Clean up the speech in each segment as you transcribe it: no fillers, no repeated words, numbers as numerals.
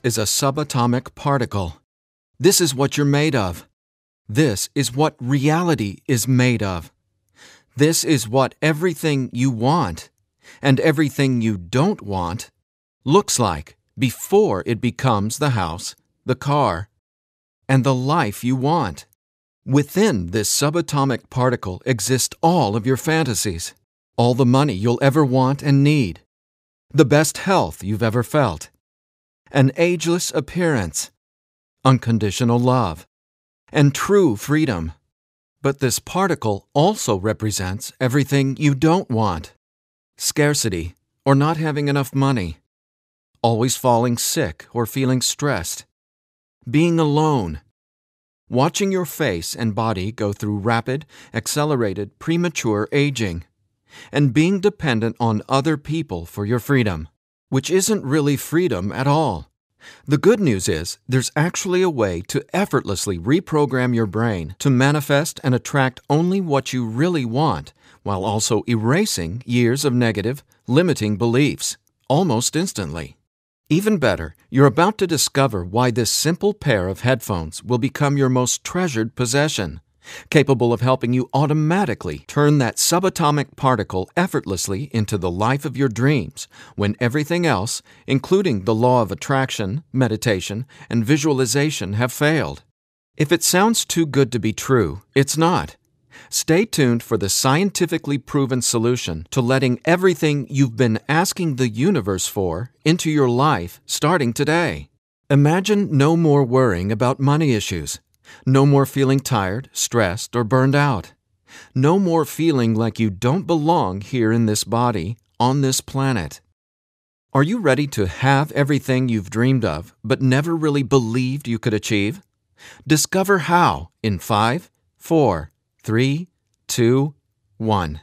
is a subatomic particle. This is what you're made of. This is what reality is made of. This is what everything you want and everything you don't want looks like before it becomes the house, the car, and the life you want. Within this subatomic particle exist all of your fantasies, all the money you'll ever want and need, the best health you've ever felt, an ageless appearance, unconditional love, and true freedom. But this particle also represents everything you don't want: scarcity or not having enough money, always falling sick or feeling stressed, being alone, watching your face and body go through rapid, accelerated, premature aging, and being dependent on other people for your freedom, which isn't really freedom at all. The good news is there's actually a way to effortlessly reprogram your brain to manifest and attract only what you really want, while also erasing years of negative, limiting beliefs, almost instantly. Even better, you're about to discover why this simple pair of headphones will become your most treasured possession, capable of helping you automatically turn that subatomic particle effortlessly into the life of your dreams when everything else, including the law of attraction, meditation, and visualization, have failed. If it sounds too good to be true, it's not. Stay tuned for the scientifically proven solution to letting everything you've been asking the universe for into your life starting today. Imagine no more worrying about money issues. No more feeling tired, stressed, or burned out. No more feeling like you don't belong here in this body, on this planet. Are you ready to have everything you've dreamed of but never really believed you could achieve? Discover how in 5, 4, 3, 2, 1.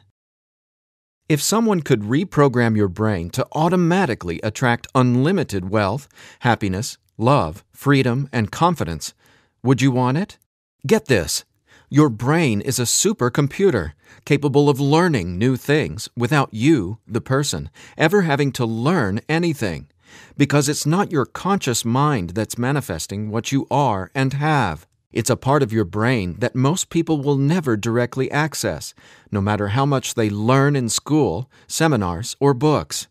If someone could reprogram your brain to automatically attract unlimited wealth, happiness, love, freedom, and confidence, would you want it? Get this. Your brain is a supercomputer capable of learning new things without you, the person, ever having to learn anything, because it's not your conscious mind that's manifesting what you are and have. It's a part of your brain that most people will never directly access, no matter how much they learn in school, seminars, or books.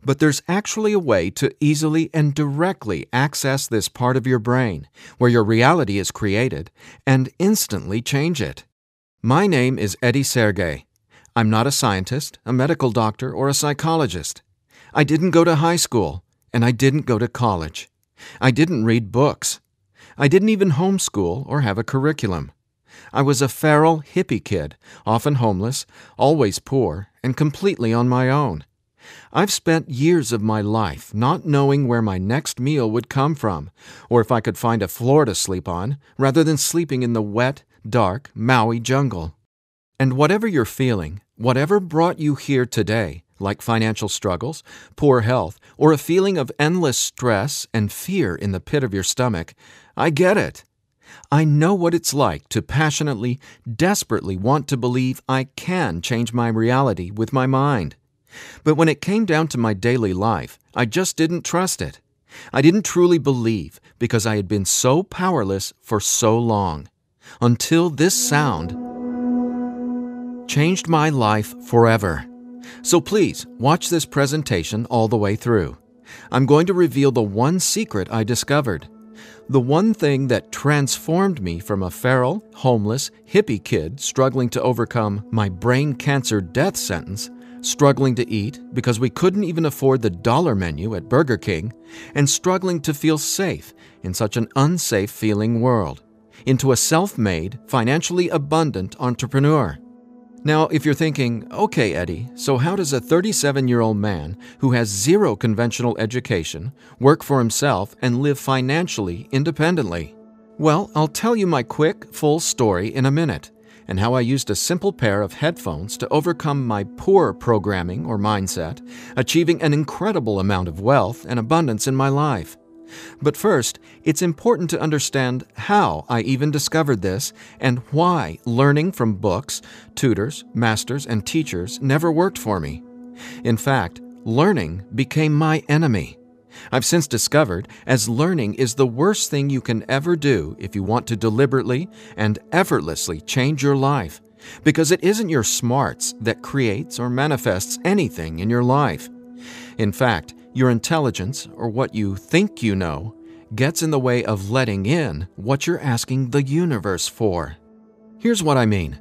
But there's actually a way to easily and directly access this part of your brain, where your reality is created, and instantly change it. My name is Eddie Sergey. I'm not a scientist, a medical doctor, or a psychologist. I didn't go to high school, and I didn't go to college. I didn't read books. I didn't even homeschool or have a curriculum. I was a feral hippie kid, often homeless, always poor, and completely on my own. I've spent years of my life not knowing where my next meal would come from, or if I could find a floor to sleep on, rather than sleeping in the wet, dark Maui jungle. And whatever you're feeling, whatever brought you here today, like financial struggles, poor health, or a feeling of endless stress and fear in the pit of your stomach, I get it. I know what it's like to passionately, desperately want to believe I can change my reality with my mind. But when it came down to my daily life, I just didn't trust it. I didn't truly believe because I had been so powerless for so long. Until this sound changed my life forever. So please, watch this presentation all the way through. I'm going to reveal the one secret I discovered. The one thing that transformed me from a feral, homeless, hippie kid struggling to overcome my brain cancer death sentence, struggling to eat because we couldn't even afford the dollar menu at Burger King, and struggling to feel safe in such an unsafe-feeling world, into a self-made, financially abundant entrepreneur. Now, if you're thinking, okay, Eddie, so how does a 37-year-old man who has zero conventional education work for himself and live financially independently? Well, I'll tell you my quick, full story in a minute, and how I used a simple pair of headphones to overcome my poor programming or mindset, achieving an incredible amount of wealth and abundance in my life. But first, it's important to understand how I even discovered this and why learning from books, tutors, masters, and teachers never worked for me. In fact, learning became my enemy. I've since discovered as learning is the worst thing you can ever do if you want to deliberately and effortlessly change your life, because it isn't your smarts that creates or manifests anything in your life. In fact, your intelligence, or what you think you know, gets in the way of letting in what you're asking the universe for. Here's what I mean.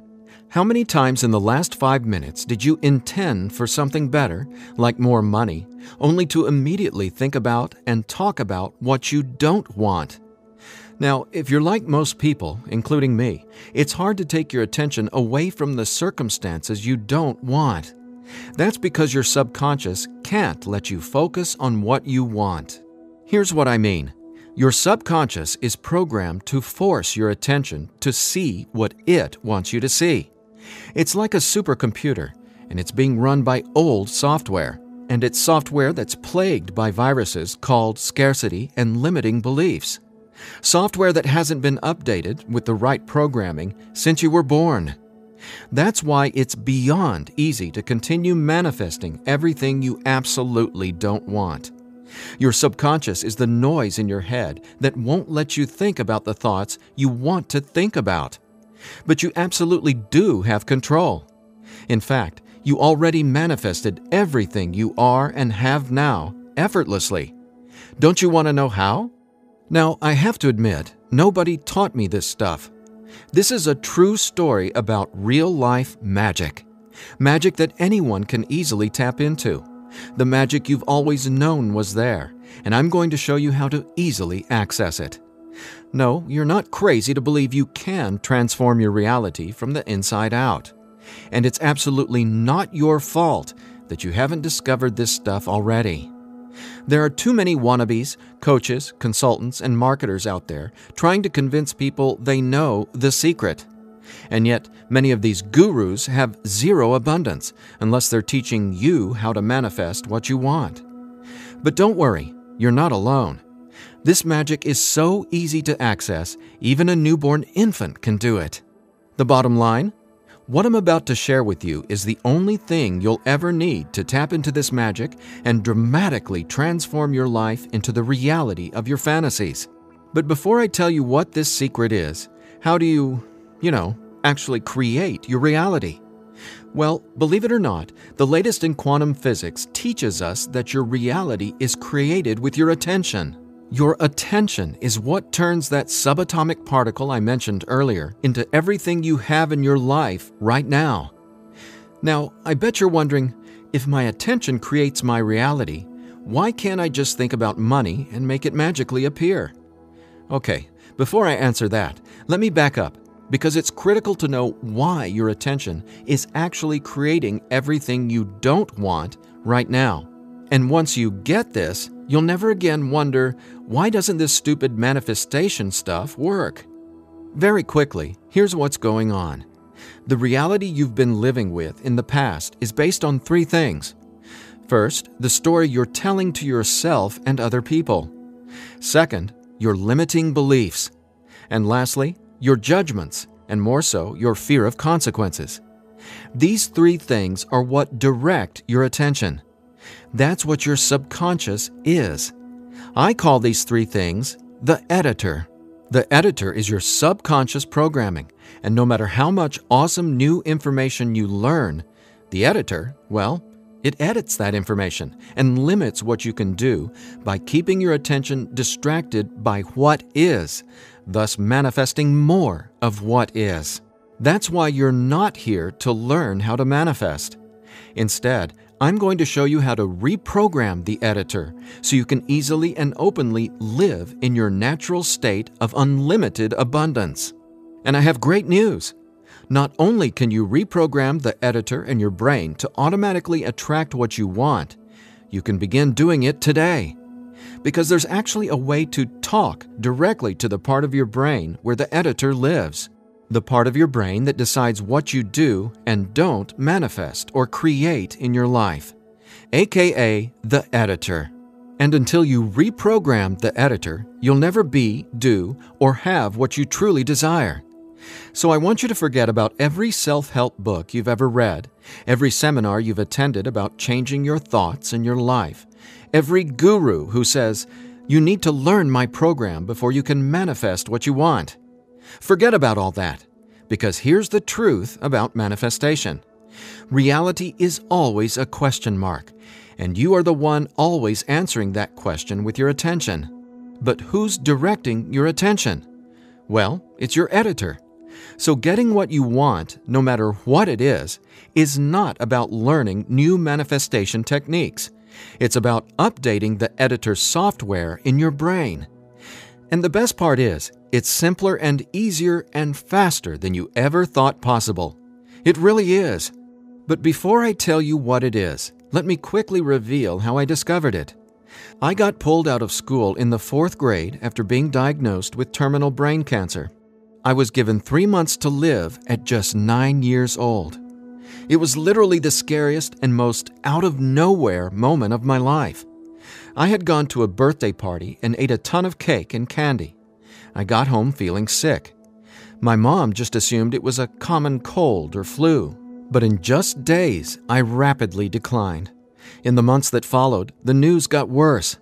How many times in the last 5 minutes did you intend for something better, like more money, only to immediately think about and talk about what you don't want? Now, if you're like most people, including me, it's hard to take your attention away from the circumstances you don't want. That's because your subconscious can't let you focus on what you want. Here's what I mean. Your subconscious is programmed to force your attention to see what it wants you to see. It's like a supercomputer, and it's being run by old software, and it's software that's plagued by viruses called scarcity and limiting beliefs. Software that hasn't been updated with the right programming since you were born. That's why it's beyond easy to continue manifesting everything you absolutely don't want. Your subconscious is the noise in your head that won't let you think about the thoughts you want to think about. But you absolutely do have control. In fact, you already manifested everything you are and have now effortlessly. Don't you want to know how? Now, I have to admit, nobody taught me this stuff. This is a true story about real-life magic. Magic that anyone can easily tap into. The magic you've always known was there, and I'm going to show you how to easily access it. No, you're not crazy to believe you can transform your reality from the inside out. And it's absolutely not your fault that you haven't discovered this stuff already. There are too many wannabes, coaches, consultants, and marketers out there trying to convince people they know the secret. And yet, many of these gurus have zero abundance unless they're teaching you how to manifest what you want. But don't worry, you're not alone. This magic is so easy to access, even a newborn infant can do it. The bottom line? What I'm about to share with you is the only thing you'll ever need to tap into this magic and dramatically transform your life into the reality of your fantasies. But before I tell you what this secret is, how do you, actually create your reality? Well, believe it or not, the latest in quantum physics teaches us that your reality is created with your attention. Your attention is what turns that subatomic particle I mentioned earlier into everything you have in your life right now. Now, I bet you're wondering, if my attention creates my reality, why can't I just think about money and make it magically appear? Okay, before I answer that, let me back up, because it's critical to know why your attention is actually creating everything you don't want right now. And once you get this, you'll never again wonder, why doesn't this stupid manifestation stuff work? Very quickly, here's what's going on. The reality you've been living with in the past is based on 3 things. First, the story you're telling to yourself and other people. Second, your limiting beliefs. And lastly, your judgments, and more so, your fear of consequences. These 3 things are what direct your attention. That's what your subconscious is. I call these 3 things the editor. The editor is your subconscious programming, and no matter how much awesome new information you learn, the editor, well, it edits that information and limits what you can do by keeping your attention distracted by what is, thus manifesting more of what is. That's why you're not here to learn how to manifest. Instead, I'm going to show you how to reprogram the editor so you can easily and openly live in your natural state of unlimited abundance. And I have great news. Not only can you reprogram the editor in your brain to automatically attract what you want, you can begin doing it today. Because there's actually a way to talk directly to the part of your brain where the editor lives. The part of your brain that decides what you do and don't manifest or create in your life, aka the editor. And until you reprogram the editor, you'll never be, do, or have what you truly desire. So I want you to forget about every self-help book you've ever read, every seminar you've attended about changing your thoughts and your life, every guru who says, "You need to learn my program before you can manifest what you want." Forget about all that, because here's the truth about manifestation. Reality is always a question mark, and you are the one always answering that question with your attention. But who's directing your attention? Well, it's your editor. So getting what you want, no matter what it is not about learning new manifestation techniques. It's about updating the editor's software in your brain. And the best part is, it's simpler and easier and faster than you ever thought possible. It really is. But before I tell you what it is, let me quickly reveal how I discovered it. I got pulled out of school in the 4th grade after being diagnosed with terminal brain cancer. I was given 3 months to live at just 9 years old. It was literally the scariest and most out-of-nowhere moment of my life. I had gone to a birthday party and ate a ton of cake and candy. I got home feeling sick. My mom just assumed it was a common cold or flu. But in just days, I rapidly declined. In the months that followed, the news got worse.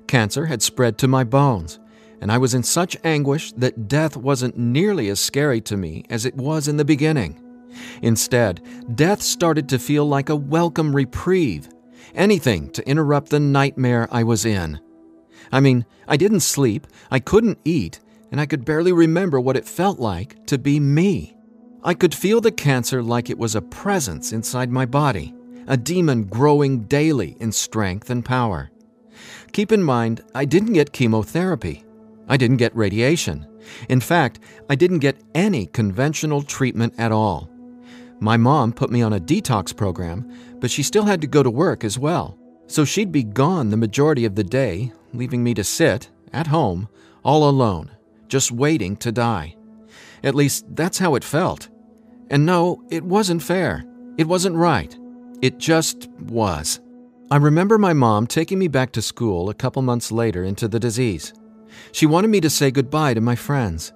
Cancer had spread to my bones, and I was in such anguish that death wasn't nearly as scary to me as it was in the beginning. Instead, death started to feel like a welcome reprieve, anything to interrupt the nightmare I was in. I mean, I didn't sleep, I couldn't eat, and I could barely remember what it felt like to be me. I could feel the cancer like it was a presence inside my body, a demon growing daily in strength and power. Keep in mind, I didn't get chemotherapy. I didn't get radiation. In fact, I didn't get any conventional treatment at all. My mom put me on a detox program, but she still had to go to work as well. So she'd be gone the majority of the day, leaving me to sit, at home, all alone, just waiting to die. At least, that's how it felt. And no, it wasn't fair. It wasn't right. It just was. I remember my mom taking me back to school a couple months later into the disease. She wanted me to say goodbye to my friends.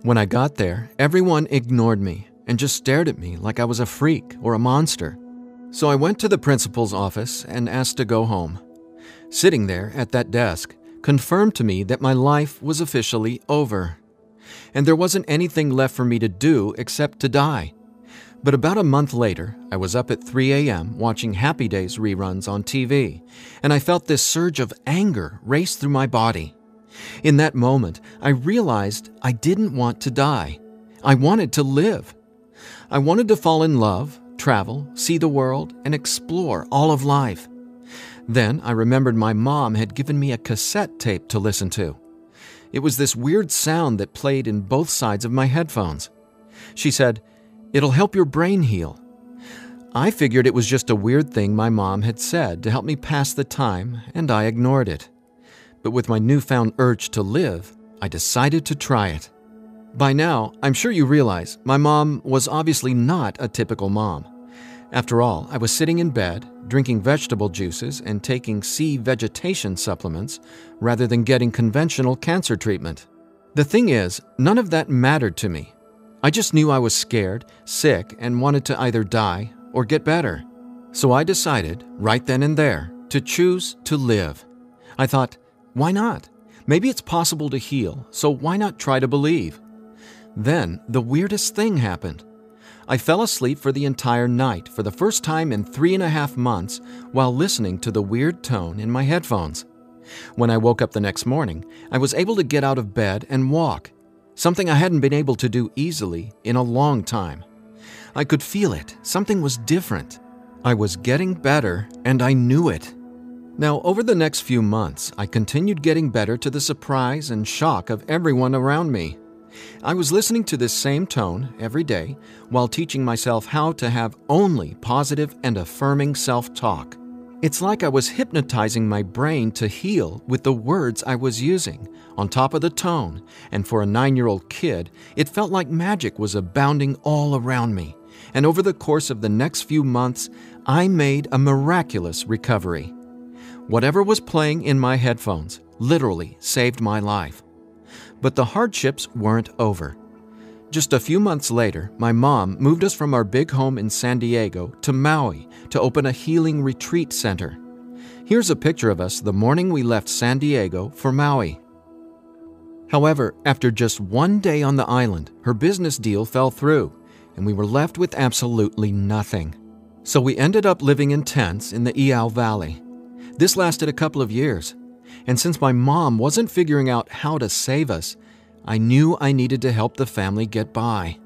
When I got there, everyone ignored me and just stared at me like I was a freak or a monster. So I went to the principal's office and asked to go home. Sitting there at that desk confirmed to me that my life was officially over. And there wasn't anything left for me to do except to die. But about a month later, I was up at 3 a.m. watching Happy Days reruns on TV, and I felt this surge of anger race through my body. In that moment, I realized I didn't want to die. I wanted to live. I wanted to fall in love, travel, see the world, and explore all of life. Then I remembered my mom had given me a cassette tape to listen to. It was this weird sound that played in both sides of my headphones. She said, "It'll help your brain heal." I figured it was just a weird thing my mom had said to help me pass the time, and I ignored it. But with my newfound urge to live, I decided to try it. By now, I'm sure you realize my mom was obviously not a typical mom. After all, I was sitting in bed, drinking vegetable juices and taking sea vegetation supplements rather than getting conventional cancer treatment. The thing is, none of that mattered to me. I just knew I was scared, sick, and wanted to either die or get better. So I decided, right then and there, to choose to live. I thought, why not? Maybe it's possible to heal, so why not try to believe? Then, the weirdest thing happened. I fell asleep for the entire night for the first time in 3.5 months while listening to the weird tone in my headphones. When I woke up the next morning, I was able to get out of bed and walk, something I hadn't been able to do easily in a long time. I could feel it. Something was different. I was getting better, and I knew it. Now, over the next few months, I continued getting better to the surprise and shock of everyone around me. I was listening to this same tone every day while teaching myself how to have only positive and affirming self-talk. It's like I was hypnotizing my brain to heal with the words I was using, on top of the tone, and for a 9-year-old kid, it felt like magic was abounding all around me. And over the course of the next few months, I made a miraculous recovery. Whatever was playing in my headphones literally saved my life. But the hardships weren't over. Just a few months later, my mom moved us from our big home in San Diego to Maui to open a healing retreat center. Here's a picture of us the morning we left San Diego for Maui. However, after just one day on the island, her business deal fell through, and we were left with absolutely nothing. So we ended up living in tents in the Iao Valley. This lasted a couple of years, and since my mom wasn't figuring out how to save us, I knew I needed to help the family get by.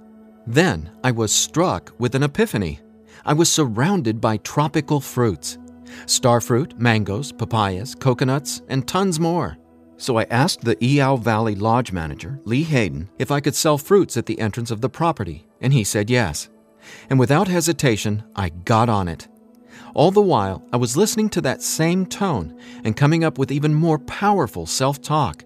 Then I was struck with an epiphany. I was surrounded by tropical fruits: starfruit, mangoes, papayas, coconuts, and tons more. So I asked the Iao Valley Lodge manager, Lee Hayden, if I could sell fruits at the entrance of the property, and he said yes. And without hesitation, I got on it. All the while, I was listening to that same tone and coming up with even more powerful self-talk.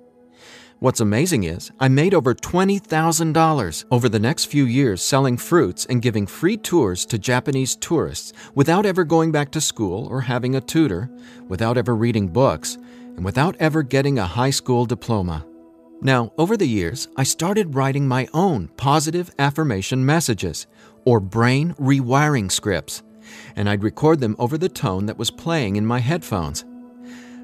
What's amazing is I made over $20,000 over the next few years selling fruits and giving free tours to Japanese tourists without ever going back to school or having a tutor, without ever reading books, and without ever getting a high school diploma. Now, over the years, I started writing my own positive affirmation messages, or brain rewiring scripts, and I'd record them over the tone that was playing in my headphones.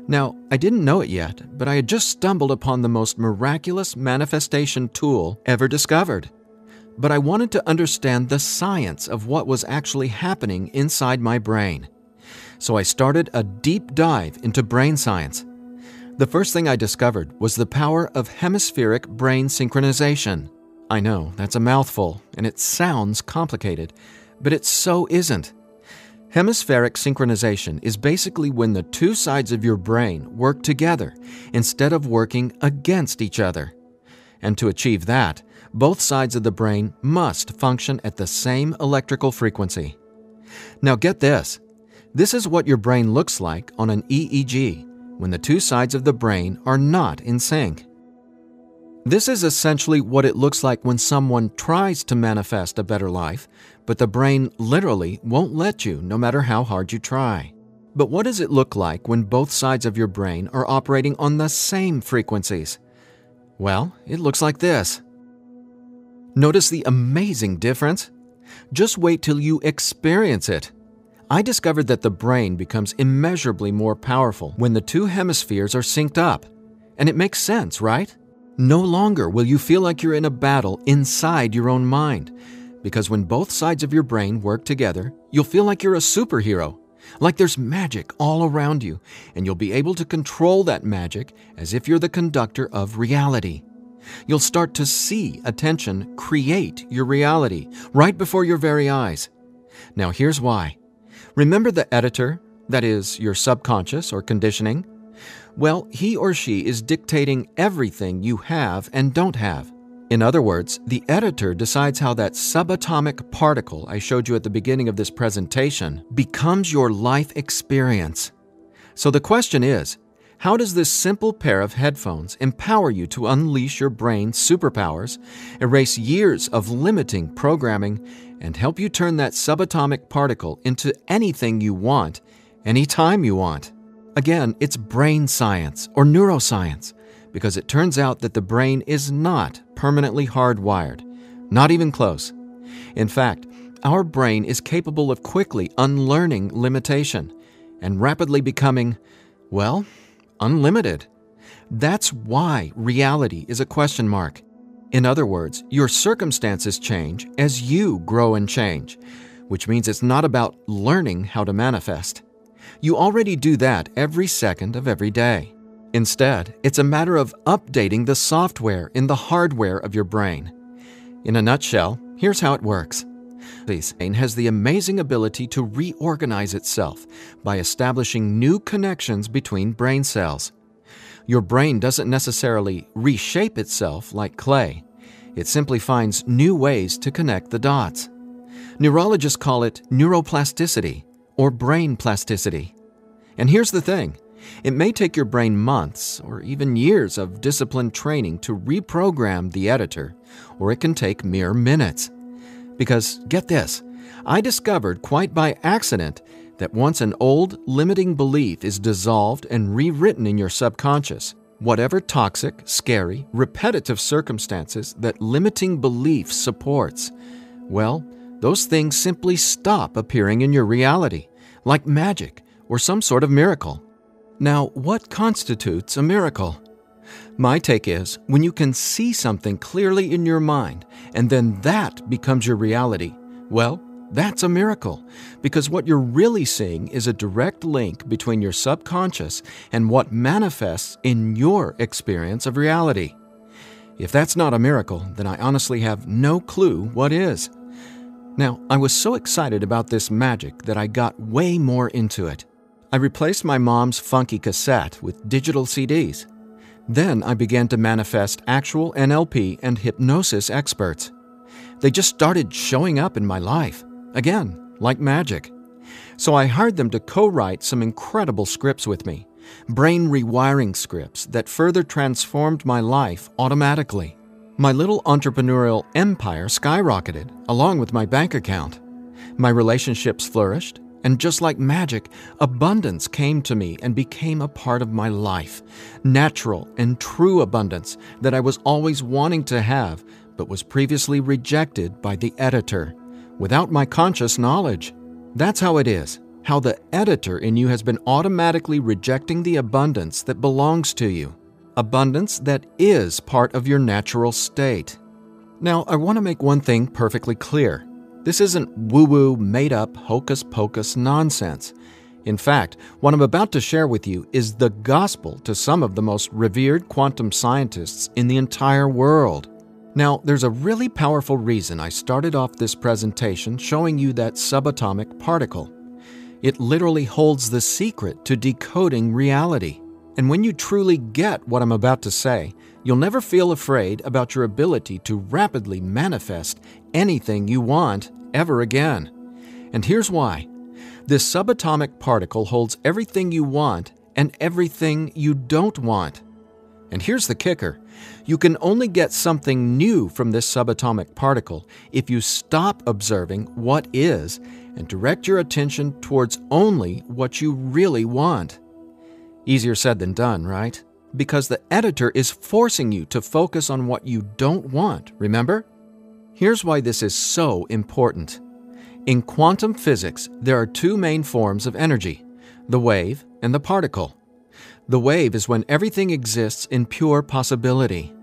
Now, I didn't know it yet, but I had just stumbled upon the most miraculous manifestation tool ever discovered. But I wanted to understand the science of what was actually happening inside my brain. So I started a deep dive into brain science. The first thing I discovered was the power of hemispheric brain synchronization. I know, that's a mouthful, and it sounds complicated, but it so isn't. Hemispheric synchronization is basically when the two sides of your brain work together instead of working against each other. And to achieve that, both sides of the brain must function at the same electrical frequency. Now get this. This is what your brain looks like on an EEG when the two sides of the brain are not in sync. This is essentially what it looks like when someone tries to manifest a better life, but the brain literally won't let you no matter how hard you try. But what does it look like when both sides of your brain are operating on the same frequencies? Well, it looks like this. Notice the amazing difference? Just wait till you experience it. I discovered that the brain becomes immeasurably more powerful when the two hemispheres are synced up. And it makes sense, right? No longer will you feel like you're in a battle inside your own mind, because when both sides of your brain work together, you'll feel like you're a superhero, like there's magic all around you, and you'll be able to control that magic as if you're the conductor of reality. You'll start to see attention create your reality right before your very eyes. Now here's why. Remember the editor, that is, your subconscious or conditioning? Well, he or she is dictating everything you have and don't have. In other words, the editor decides how that subatomic particle I showed you at the beginning of this presentation becomes your life experience. So the question is, how does this simple pair of headphones empower you to unleash your brain's superpowers, erase years of limiting programming, and help you turn that subatomic particle into anything you want, anytime you want? Again, it's brain science or neuroscience, because it turns out that the brain is not permanently hardwired, not even close. In fact, our brain is capable of quickly unlearning limitation and rapidly becoming, well, unlimited. That's why reality is a question mark. In other words, your circumstances change as you grow and change, which means it's not about learning how to manifest. You already do that every second of every day. Instead, it's a matter of updating the software in the hardware of your brain. In a nutshell, here's how it works. The brain has the amazing ability to reorganize itself by establishing new connections between brain cells. Your brain doesn't necessarily reshape itself like clay. It simply finds new ways to connect the dots. Neurologists call it neuroplasticity or brain plasticity. And here's the thing. It may take your brain months or even years of disciplined training to reprogram the editor, or it can take mere minutes. Because, get this, I discovered quite by accident that once an old, limiting belief is dissolved and rewritten in your subconscious, whatever toxic, scary, repetitive circumstances that limiting belief supports, well, those things simply stop appearing in your reality, like magic or some sort of miracle. Now, what constitutes a miracle? My take is when you can see something clearly in your mind and then that becomes your reality, well, that's a miracle, because what you're really seeing is a direct link between your subconscious and what manifests in your experience of reality. If that's not a miracle, then I honestly have no clue what is. Now, I was so excited about this magic that I got way more into it. I replaced my mom's funky cassette with digital CDs. Then I began to manifest actual NLP and hypnosis experts. They just started showing up in my life. Again, like magic. So I hired them to co-write some incredible scripts with me, brain rewiring scripts that further transformed my life automatically. My little entrepreneurial empire skyrocketed, along with my bank account. My relationships flourished, and just like magic, abundance came to me and became a part of my life. Natural and true abundance that I was always wanting to have, but was previously rejected by the editor, without my conscious knowledge. That's how it is, how the editor in you has been automatically rejecting the abundance that belongs to you, abundance that is part of your natural state. Now, I want to make one thing perfectly clear. This isn't woo-woo, made-up, hocus-pocus nonsense. In fact, what I'm about to share with you is the gospel to some of the most revered quantum scientists in the entire world. Now, there's a really powerful reason I started off this presentation showing you that subatomic particle. It literally holds the secret to decoding reality. And when you truly get what I'm about to say, you'll never feel afraid about your ability to rapidly manifest anything you want ever again. And here's why. This subatomic particle holds everything you want and everything you don't want. And here's the kicker. You can only get something new from this subatomic particle if you stop observing what is and direct your attention towards only what you really want. Easier said than done, right? Because the editor is forcing you to focus on what you don't want, remember? Here's why this is so important. In quantum physics, there are two main forms of energy, the wave and the particle. The wave is when everything exists in pure possibility.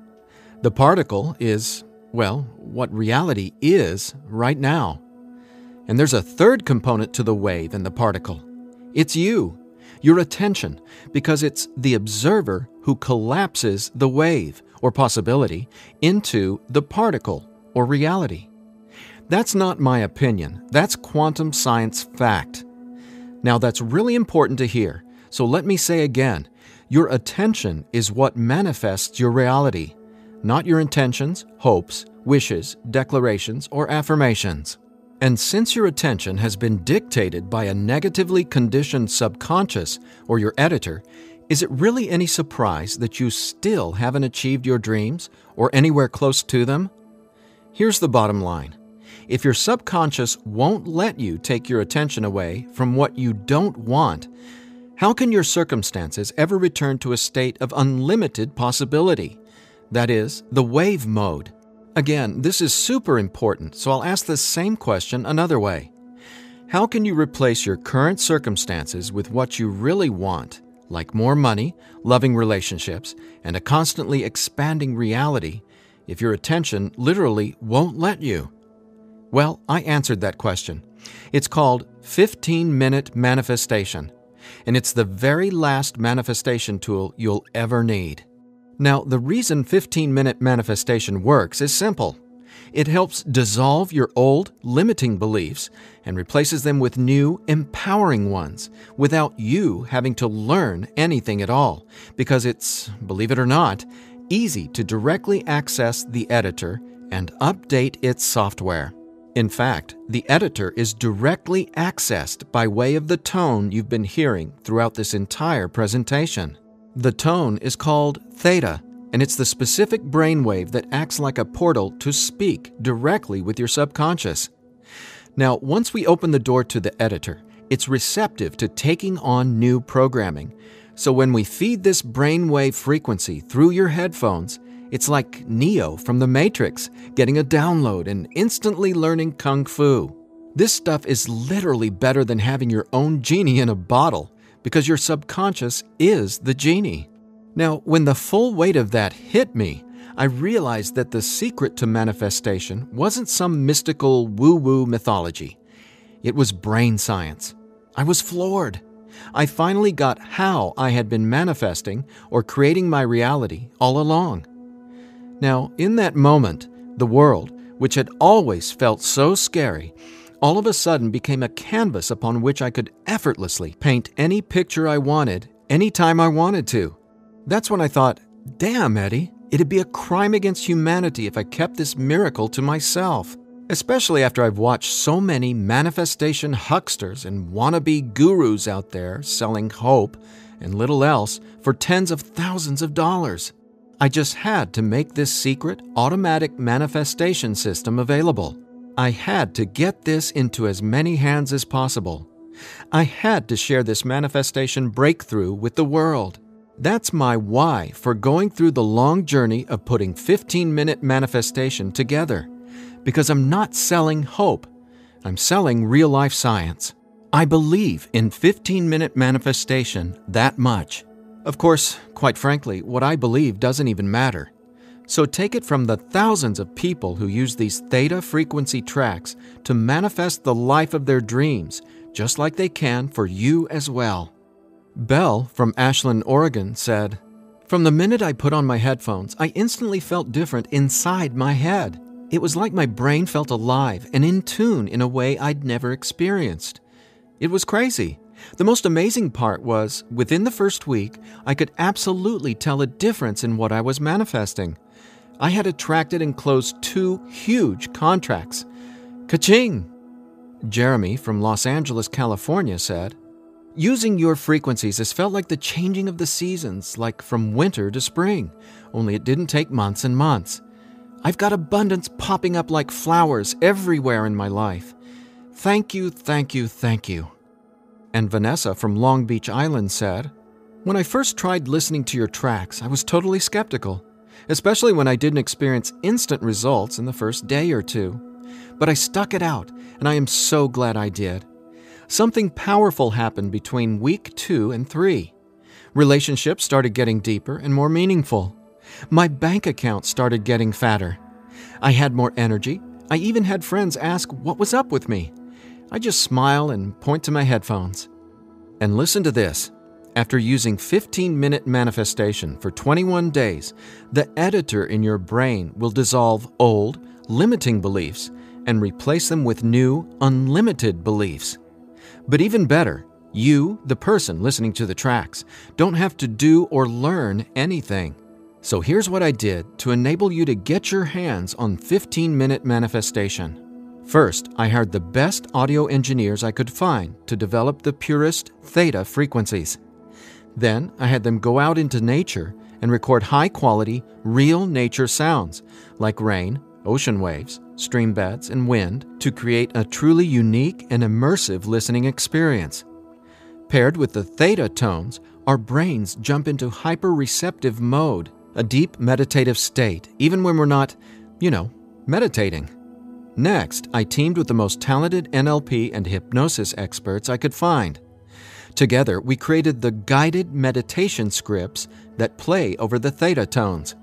The particle is, well, what reality is right now. And there's a third component to the wave and the particle. It's you, your attention, because it's the observer who collapses the wave, or possibility, into the particle, or reality. That's not my opinion. That's quantum science fact. Now, that's really important to hear, so let me say again, your attention is what manifests your reality, not your intentions, hopes, wishes, declarations, or affirmations. And since your attention has been dictated by a negatively conditioned subconscious or your editor, is it really any surprise that you still haven't achieved your dreams or anywhere close to them? Here's the bottom line. If your subconscious won't let you take your attention away from what you don't want, how can your circumstances ever return to a state of unlimited possibility? That is, the wave mode. Again, this is super important, so I'll ask the same question another way. How can you replace your current circumstances with what you really want, like more money, loving relationships, and a constantly expanding reality, if your attention literally won't let you? Well, I answered that question. It's called 15-minute manifestation, and it's the very last manifestation tool you'll ever need. Now, the reason 15-minute manifestation works is simple. It helps dissolve your old, limiting beliefs and replaces them with new, empowering ones without you having to learn anything at all, because it's, believe it or not, easy to directly access the editor and update its software. In fact, the editor is directly accessed by way of the tone you've been hearing throughout this entire presentation. The tone is called theta, and it's the specific brainwave that acts like a portal to speak directly with your subconscious. Now, once we open the door to the editor, it's receptive to taking on new programming. So when we feed this brainwave frequency through your headphones, it's like Neo from the Matrix getting a download and instantly learning Kung Fu. This stuff is literally better than having your own genie in a bottle, because your subconscious is the genie. Now, when the full weight of that hit me, I realized that the secret to manifestation wasn't some mystical woo-woo mythology. It was brain science. I was floored. I finally got how I had been manifesting or creating my reality all along. Now, in that moment, the world, which had always felt so scary, all of a sudden became a canvas upon which I could effortlessly paint any picture I wanted, anytime I wanted to. That's when I thought, damn, Eddie, it'd be a crime against humanity if I kept this miracle to myself. Especially after I've watched so many manifestation hucksters and wannabe gurus out there selling hope and little else for tens of thousands of dollars. I just had to make this secret, automatic manifestation system available. I had to get this into as many hands as possible. I had to share this manifestation breakthrough with the world. That's my why for going through the long journey of putting 15-minute manifestation together. Because I'm not selling hope. I'm selling real-life science. I believe in 15-minute manifestation that much. Of course, quite frankly, what I believe doesn't even matter. So take it from the thousands of people who use these theta frequency tracks to manifest the life of their dreams, just like they can for you as well. Belle from Ashland, Oregon said, "From the minute I put on my headphones, I instantly felt different inside my head. It was like my brain felt alive and in tune in a way I'd never experienced. It was crazy. The most amazing part was, within the first week, I could absolutely tell a difference in what I was manifesting. I had attracted and closed 2 huge contracts. Ka-ching!" Jeremy from Los Angeles, California said, "Using your frequencies has felt like the changing of the seasons, like from winter to spring, only it didn't take months and months. I've got abundance popping up like flowers everywhere in my life. Thank you, thank you, thank you." And Vanessa from Long Beach Island said, "When I first tried listening to your tracks, I was totally skeptical, especially when I didn't experience instant results in the first day or 2. But I stuck it out, and I am so glad I did. Something powerful happened between week 2 and 3. Relationships started getting deeper and more meaningful. My bank account started getting fatter. I had more energy. I even had friends ask what was up with me. I just smile and point to my headphones. And listen to this. After using 15-minute manifestation for 21 days, the editor in your brain will dissolve old, limiting beliefs and replace them with new, unlimited beliefs. But even better, you, the person listening to the tracks, don't have to do or learn anything. So here's what I did to enable you to get your hands on 15-minute manifestation. First, I hired the best audio engineers I could find to develop the purest theta frequencies. Then, I had them go out into nature and record high-quality, real nature sounds like rain, ocean waves, stream beds, and wind to create a truly unique and immersive listening experience. Paired with the theta tones, our brains jump into hyper-receptive mode, a deep meditative state, even when we're not, meditating. Next, I teamed with the most talented NLP and hypnosis experts I could find. Together, we created the guided meditation scripts that play over the theta tones.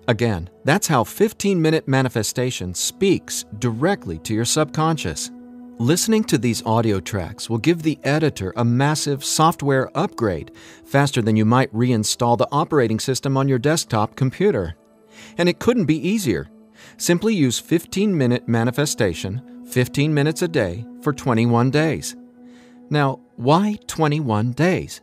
Again, that's how 15-minute manifestation speaks directly to your subconscious. Listening to these audio tracks will give the editor a massive software upgrade faster than you might reinstall the operating system on your desktop computer. And it couldn't be easier. Simply use 15-minute manifestation, 15 minutes a day for 21 days. Now, why 21 days?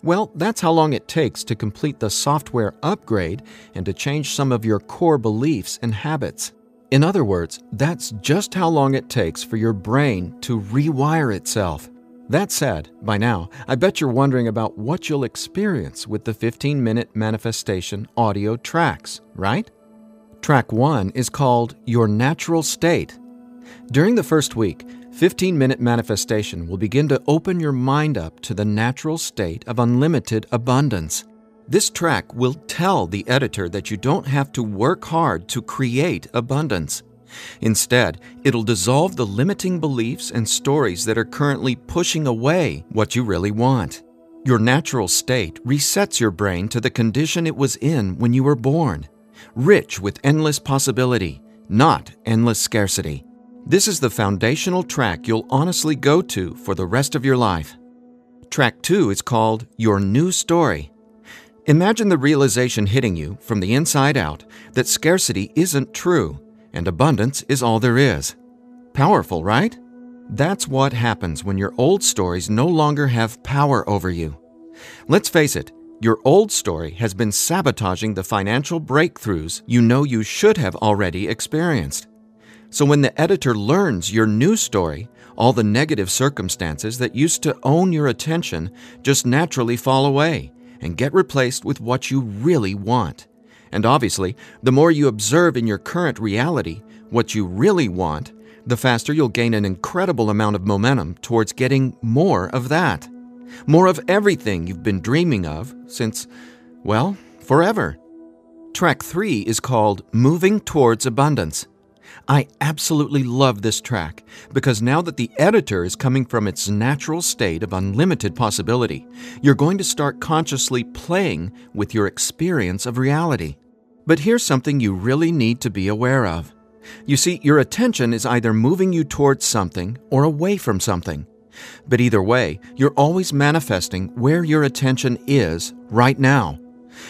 Well, that's how long it takes to complete the software upgrade and to change some of your core beliefs and habits. In other words, that's just how long it takes for your brain to rewire itself. That said, by now, I bet you're wondering about what you'll experience with the 15-minute manifestation audio tracks, right? Track 1 is called Your Natural State. During the first week, 15-minute manifestation will begin to open your mind up to the natural state of unlimited abundance. This track will tell the editor that you don't have to work hard to create abundance. Instead, it'll dissolve the limiting beliefs and stories that are currently pushing away what you really want. Your natural state resets your brain to the condition it was in when you were born, rich with endless possibility, not endless scarcity. This is the foundational track you'll honestly go to for the rest of your life. Track 2 is called Your New Story. Imagine the realization hitting you from the inside out that scarcity isn't true and abundance is all there is. Powerful, right? That's what happens when your old stories no longer have power over you. Let's face it, your old story has been sabotaging the financial breakthroughs you know you should have already experienced. So when the editor learns your new story, all the negative circumstances that used to own your attention just naturally fall away and get replaced with what you really want. And obviously, the more you observe in your current reality what you really want, the faster you'll gain an incredible amount of momentum towards getting more of that. More of everything you've been dreaming of since, well, forever. Track 3 is called Moving Towards Abundance. I absolutely love this track because now that the editor is coming from its natural state of unlimited possibility, you're going to start consciously playing with your experience of reality. But here's something you really need to be aware of. You see, your attention is either moving you towards something or away from something. But either way, you're always manifesting where your attention is right now.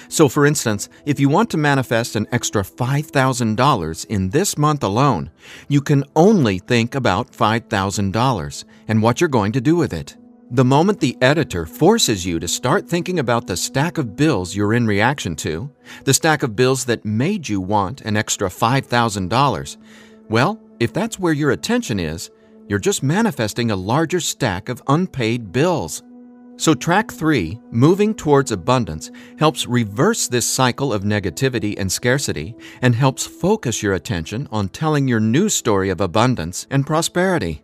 So for instance, if you want to manifest an extra $5,000 in this month alone, you can only think about $5,000 and what you're going to do with it. The moment the editor forces you to start thinking about the stack of bills you're in reaction to, the stack of bills that made you want an extra $5,000, well, if that's where your attention is, you're just manifesting a larger stack of unpaid bills. So track 3, Moving Towards Abundance, helps reverse this cycle of negativity and scarcity and helps focus your attention on telling your new story of abundance and prosperity.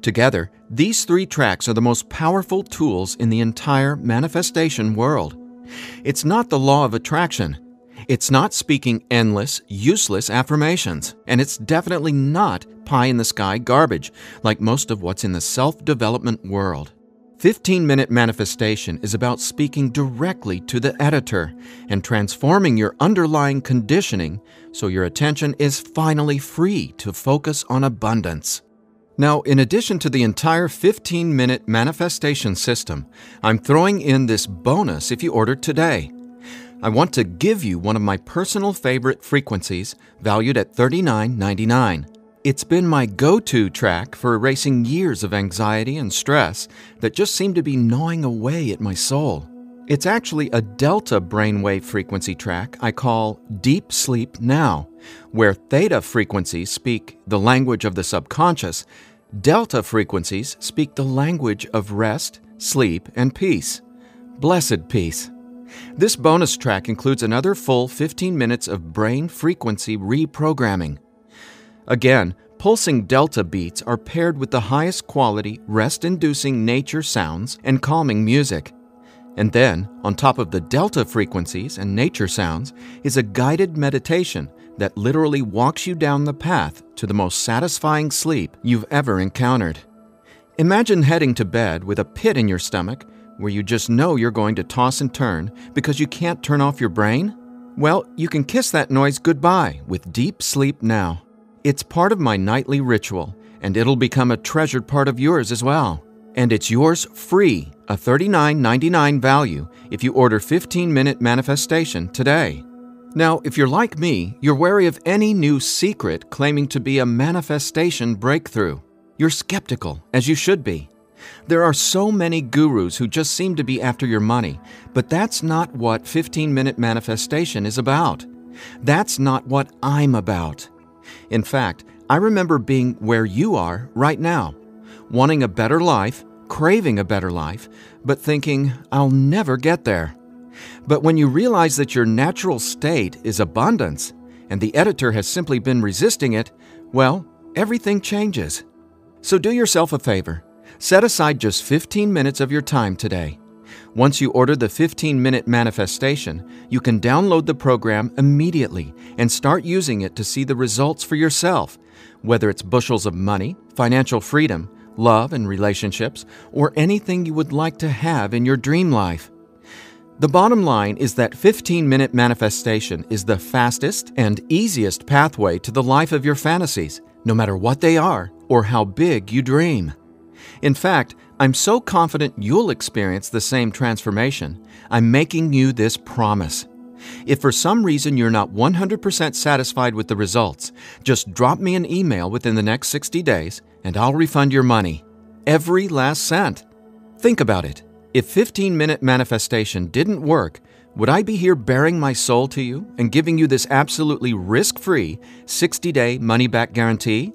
Together, these 3 tracks are the most powerful tools in the entire manifestation world. It's not the law of attraction. It's not speaking endless, useless affirmations. And it's definitely not pie-in-the-sky garbage like most of what's in the self-development world. 15-minute manifestation is about speaking directly to the editor and transforming your underlying conditioning so your attention is finally free to focus on abundance. Now, in addition to the entire 15-minute manifestation system, I'm throwing in this bonus if you order today. I want to give you one of my personal favorite frequencies valued at $39.99. It's been my go-to track for erasing years of anxiety and stress that just seem to be gnawing away at my soul. It's actually a delta brainwave frequency track I call Deep Sleep Now, where theta frequencies speak the language of the subconscious, delta frequencies speak the language of rest, sleep, and peace. Blessed peace. This bonus track includes another full 15 minutes of brain frequency reprogramming. Again, pulsing delta beats are paired with the highest quality, rest-inducing nature sounds and calming music. And then, on top of the delta frequencies and nature sounds, is a guided meditation that literally walks you down the path to the most satisfying sleep you've ever encountered. Imagine heading to bed with a pit in your stomach where you just know you're going to toss and turn because you can't turn off your brain? Well, you can kiss that noise goodbye with Deep Sleep Now. It's part of my nightly ritual, and it'll become a treasured part of yours as well. And it's yours free, a $39.99 value, if you order 15-minute manifestation today. Now, if you're like me, you're wary of any new secret claiming to be a manifestation breakthrough. You're skeptical, as you should be. There are so many gurus who just seem to be after your money, but that's not what 15-minute manifestation is about. That's not what I'm about. In fact, I remember being where you are right now, wanting a better life, craving a better life, but thinking, I'll never get there. But when you realize that your natural state is abundance, and the editor has simply been resisting it, well, everything changes. So do yourself a favor. Set aside just 15 minutes of your time today. Once you order the 15-minute manifestation, you can download the program immediately and start using it to see the results for yourself, whether it's bushels of money, financial freedom, love and relationships, or anything you would like to have in your dream life. The bottom line is that 15-minute manifestation is the fastest and easiest pathway to the life of your fantasies, no matter what they are or how big you dream. In fact, I'm so confident you'll experience the same transformation, I'm making you this promise. If for some reason you're not 100% satisfied with the results, just drop me an email within the next 60 days and I'll refund your money. Every last cent. Think about it. If 15-minute manifestation didn't work, would I be here bearing my soul to you and giving you this absolutely risk-free 60-day money-back guarantee?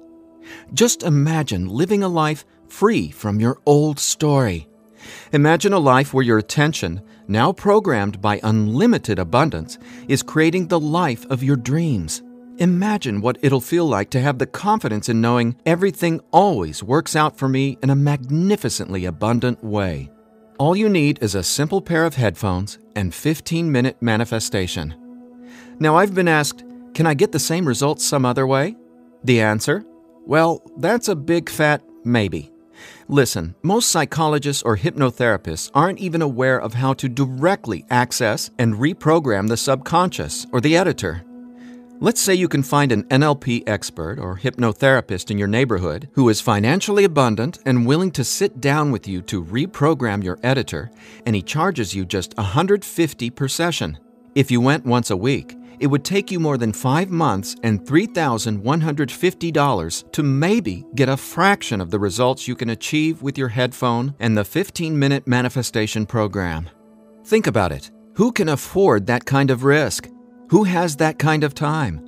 Just imagine living a life free from your old story. Imagine a life where your attention, now programmed by unlimited abundance, is creating the life of your dreams. Imagine what it'll feel like to have the confidence in knowing everything always works out for me in a magnificently abundant way. All you need is a simple pair of headphones and 15-minute manifestation. Now, I've been asked, can I get the same results some other way? The answer? Well, that's a big fat maybe. Listen, most psychologists or hypnotherapists aren't even aware of how to directly access and reprogram the subconscious or the editor. Let's say you can find an NLP expert or hypnotherapist in your neighborhood who is financially abundant and willing to sit down with you to reprogram your editor, and he charges you just $150 per session. If you went once a week, it would take you more than 5 months and $3,150 to maybe get a fraction of the results you can achieve with your headphone and the 15-minute manifestation program. Think about it. Who can afford that kind of risk? Who has that kind of time?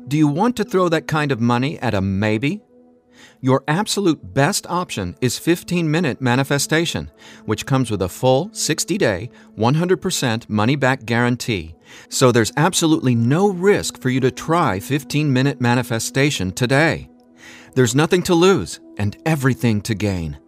Do you want to throw that kind of money at a maybe? Your absolute best option is 15-minute manifestation, which comes with a full 60-day, 100% money-back guarantee. So there's absolutely no risk for you to try 15-minute manifestation today. There's nothing to lose and everything to gain.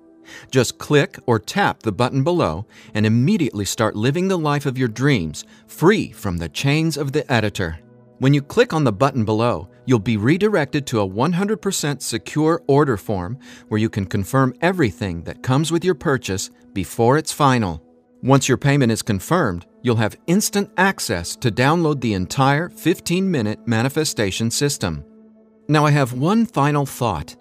Just click or tap the button below and immediately start living the life of your dreams, free from the chains of the editor. When you click on the button below, you'll be redirected to a 100% secure order form where you can confirm everything that comes with your purchase before it's final. Once your payment is confirmed, you'll have instant access to download the entire 15-minute manifestation system. Now I have one final thought.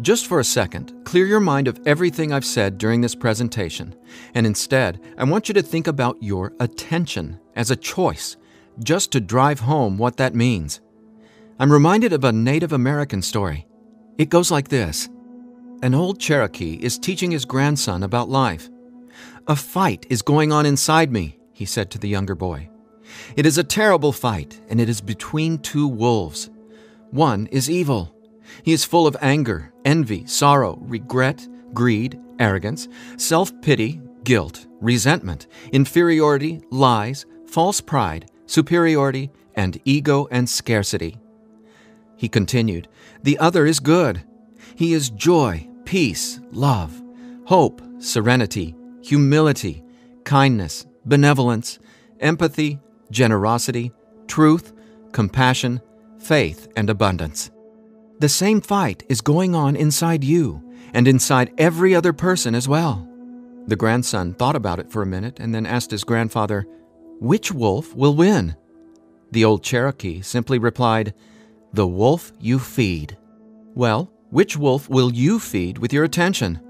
Just for a second, clear your mind of everything I've said during this presentation, and instead, I want you to think about your attention as a choice, just to drive home what that means. I'm reminded of a Native American story. It goes like this. An old Cherokee is teaching his grandson about life. "A fight is going on inside me," he said to the younger boy. "It is a terrible fight, and it is between two wolves. One is evil. He is full of anger, envy, sorrow, regret, greed, arrogance, self-pity, guilt, resentment, inferiority, lies, false pride, superiority, and ego and scarcity." He continued, "The other is good. He is joy, peace, love, hope, serenity, humility, kindness, benevolence, empathy, generosity, truth, compassion, faith, and abundance. The same fight is going on inside you and inside every other person as well." The grandson thought about it for a minute and then asked his grandfather, "Which wolf will win?" The old Cherokee simply replied, "The wolf you feed." Well, which wolf will you feed with your attention?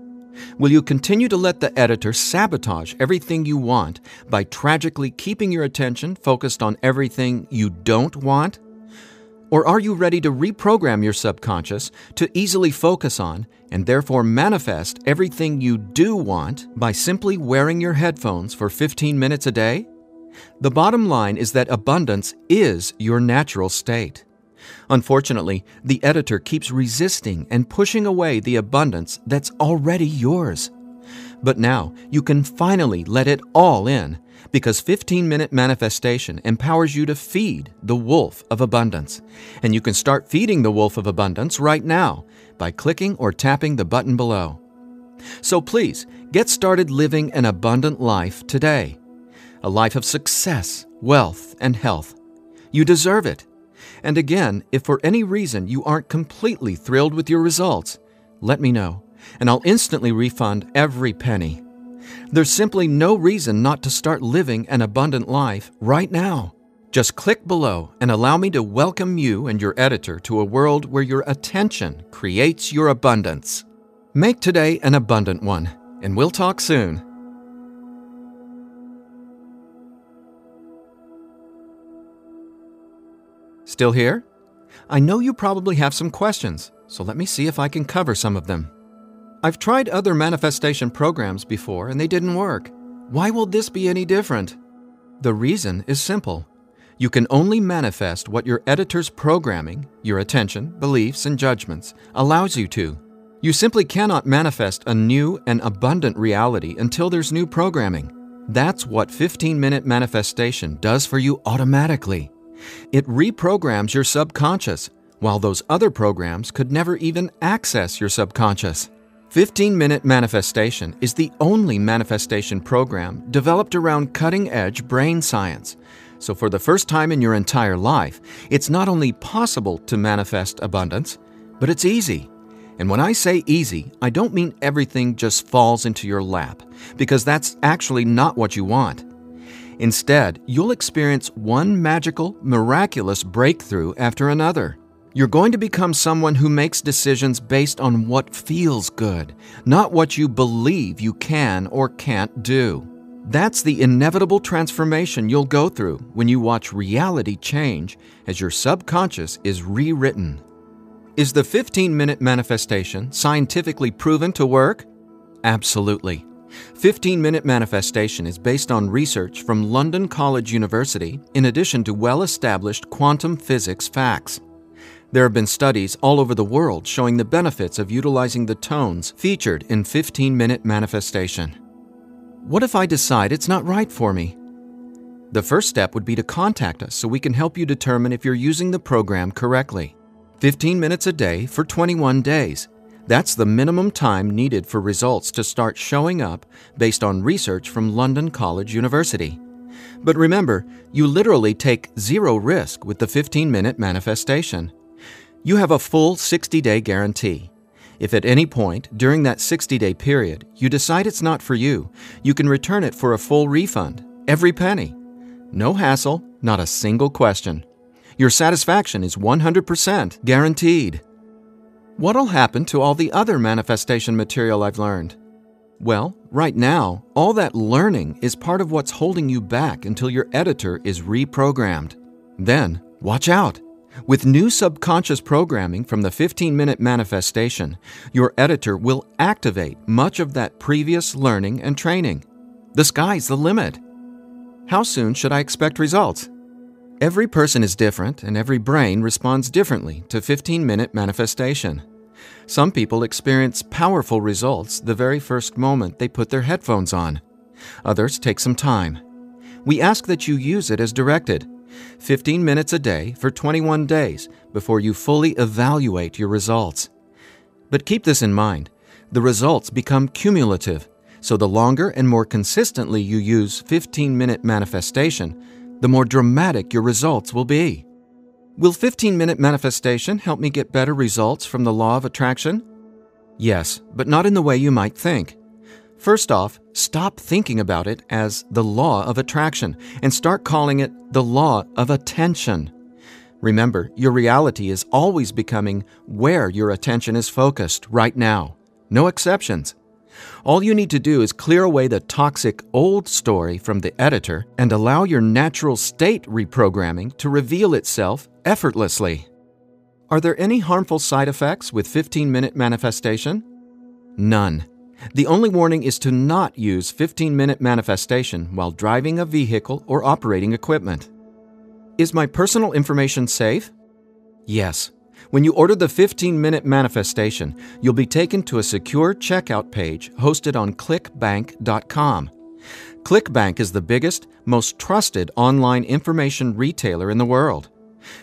Will you continue to let the editor sabotage everything you want by tragically keeping your attention focused on everything you don't want? Or are you ready to reprogram your subconscious to easily focus on and therefore manifest everything you do want by simply wearing your headphones for 15 minutes a day? The bottom line is that abundance is your natural state. Unfortunately, the editor keeps resisting and pushing away the abundance that's already yours. But now you can finally let it all in, because 15-minute manifestation empowers you to feed the wolf of abundance. And you can start feeding the wolf of abundance right now by clicking or tapping the button below. So please, get started living an abundant life today. A life of success, wealth, and health. You deserve it. And again, if for any reason you aren't completely thrilled with your results, let me know. and I'll instantly refund every penny. There's simply no reason not to start living an abundant life right now. Just click below and allow me to welcome you and your editor to a world where your attention creates your abundance. Make today an abundant one, and we'll talk soon. Still here? I know you probably have some questions, so let me see if I can cover some of them. I've tried other manifestation programs before and they didn't work. Why will this be any different? The reason is simple. You can only manifest what your editor's programming, your attention, beliefs, and judgments allows you to. You simply cannot manifest a new and abundant reality until there's new programming. That's what 15-minute manifestation does for you automatically. It reprograms your subconscious, while those other programs could never even access your subconscious. 15-minute manifestation is the only manifestation program developed around cutting-edge brain science. So for the first time in your entire life, it's not only possible to manifest abundance, but it's easy. And when I say easy, I don't mean everything just falls into your lap, because that's actually not what you want. Instead, you'll experience one magical, miraculous breakthrough after another. You're going to become someone who makes decisions based on what feels good, not what you believe you can or can't do. That's the inevitable transformation you'll go through when you watch reality change as your subconscious is rewritten. Is the 15-minute manifestation scientifically proven to work? Absolutely. 15-minute manifestation is based on research from London College University in addition to well-established quantum physics facts. There have been studies all over the world showing the benefits of utilizing the tones featured in 15-minute manifestation. What if I decide it's not right for me? The first step would be to contact us so we can help you determine if you're using the program correctly. 15 minutes a day for 21 days. That's the minimum time needed for results to start showing up based on research from London College University. But remember, you literally take zero risk with the 15-minute manifestation. You have a full 60-day guarantee. If at any point during that 60-day period you decide it's not for you, you can return it for a full refund, every penny. No hassle, not a single question. Your satisfaction is 100% guaranteed. What'll happen to all the other manifestation material I've learned? Well, right now, all that learning is part of what's holding you back until your editor is reprogrammed. Then, watch out! With new subconscious programming from the 15-minute manifestation, your editor will activate much of that previous learning and training. The sky's the limit. How soon should I expect results? Every person is different and every brain responds differently to 15-minute manifestation. Some people experience powerful results the very first moment they put their headphones on. Others take some time. We ask that you use it as directed. 15 minutes a day for 21 days before you fully evaluate your results. But keep this in mind, the results become cumulative, so the longer and more consistently you use 15-minute manifestation, the more dramatic your results will be. Will 15-minute manifestation help me get better results from the law of attraction? Yes, but not in the way you might think. First off, stop thinking about it as the law of attraction and start calling it the law of attention. Remember, your reality is always becoming where your attention is focused right now. No exceptions. All you need to do is clear away the toxic old story from the editor and allow your natural state reprogramming to reveal itself effortlessly. Are there any harmful side effects with 15-minute manifestation? None. The only warning is to not use 15-minute manifestation while driving a vehicle or operating equipment. Is my personal information safe? Yes. When you order the 15-minute manifestation, you'll be taken to a secure checkout page hosted on clickbank.com. ClickBank is the biggest, most trusted online information retailer in the world.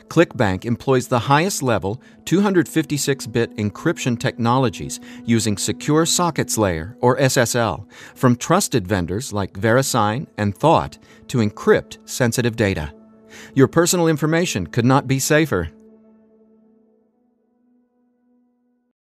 ClickBank employs the highest level 256-bit encryption technologies using Secure Sockets Layer, or SSL, from trusted vendors like VeriSign and Thought to encrypt sensitive data. Your personal information could not be safer.